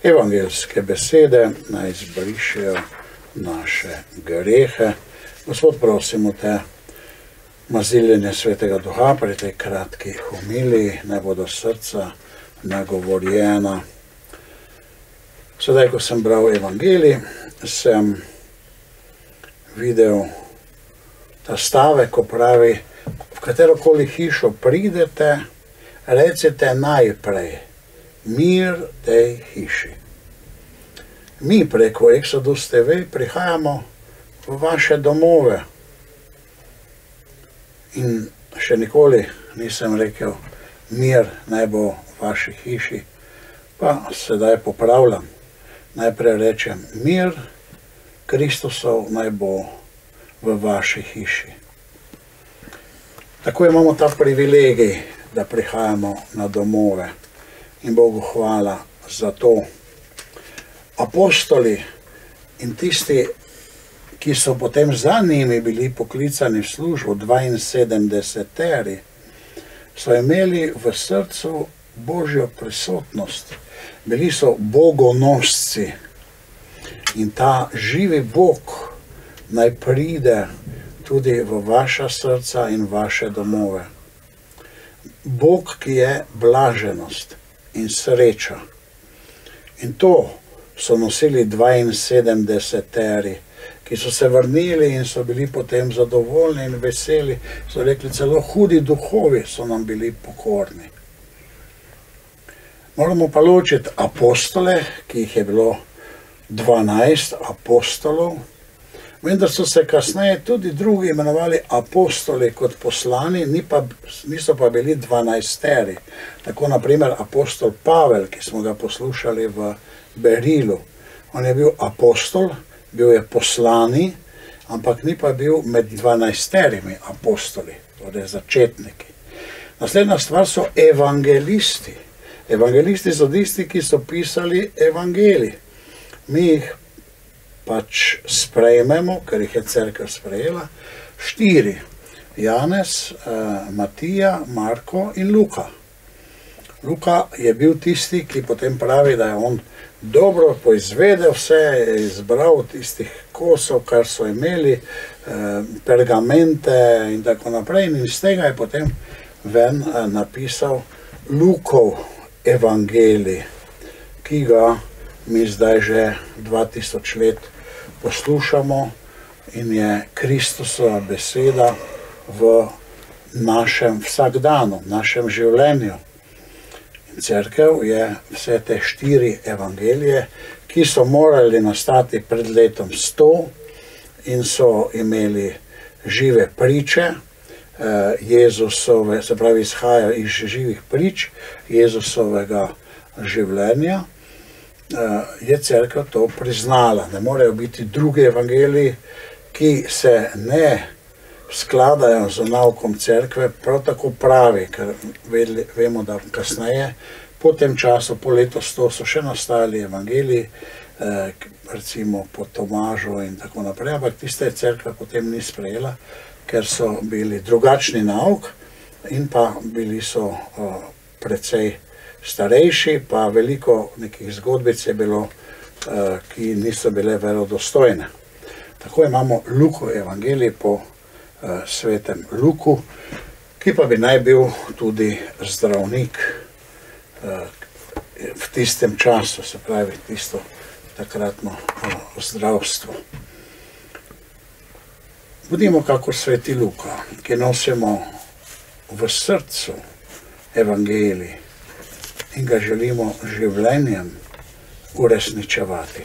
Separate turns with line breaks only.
Evangeljske besede naj izbrišejo naše grehe. Gospod, prosimo te, maziljenje Svetega Duha pri tej kratki homiliji, naj bodo srca nagovorjena. Sedaj, ko sem bral evangelij, sem videl ta stavek, ko pravi, v katerokoli hišo pridete, recite najprej, mir tej hiši. Mi preko Exodus TV prihajamo v vaše domove. In še nikoli nisem rekel, mir naj bo v vaši hiši, pa sedaj popravljam. Najprej rečem, mir Kristusov naj bo v vaši hiši. Tako imamo ta privilegij, da prihajamo na domove. In Bogu hvala za to. Apostoli in tisti, ki so potem za njimi bili poklicani v službo, 72, so imeli v srcu Božjo prisotnost. Bili so bogonosci. In ta živi Bog naj pride tudi v vaša srca in vaše domove. Bog, ki je blaženost in sreča. In to so nosili 72, ki so se vrnili in so bili potem zadovoljni in veseli. So rekli, celo hudi duhovi so nam bili pokorni. Moramo pa ločiti apostole, ki jih je bilo 12 apostolov, vendar so se kasneje tudi drugi imenovali apostoli kot poslani, niso pa bili 12. Tako naprimer apostol Pavel, ki smo ga poslušali v Berilu. On je bil apostol, bil je poslani, ampak ni pa bil med 12 apostoli, torej začetniki. Naslednja stvar so evangelisti. Evangelisti so tisti, ki so pisali evangelij. Mi jih pač sprejmemo, ker jih je cerkev sprejela, 4. Janez, Matija, Marko in Luka. Luka je bil tisti, ki potem pravi, da je on dobro poizvedel vse, je izbral tistih kosov, kar so imeli, pergamente in tako naprej. In iz tega je potem ven napisal Lukov evangelij, ki ga mi zdaj že 2000 let poslušamo in je Kristusova beseda v našem vsakdanu, v našem življenju. Cerkev je vse te 4 evangelije, ki so morali nastati pred letom 100 in so imeli žive priče, Jezusove, se pravi, izhajajo iz živih prič Jezusovega življenja, je cerkev to priznala. Ne morejo biti drugi evangeliji, ki se ne skladajo z naukom cerkve, prav tako pravi, ker vemo, da kasneje, po tem času, po letu 100, so še nastali evangeliji, recimo po Tomažu in tako naprej, ampak tiste cerkve potem ni sprejela, ker so bili drugačni nauk in pa bili so precej starejši, pa veliko nekih zgodbic je bilo, ki niso bile verodostojne. Tako imamo Lukov evangelij po svetem Luku, ki pa bi naj bil tudi zdravnik v tistem času, se pravi tisto takratno zdravstvo. Budimo kakor sveti Luka, ki nosimo v srcu evangelij in ga želimo življenjem uresničevati.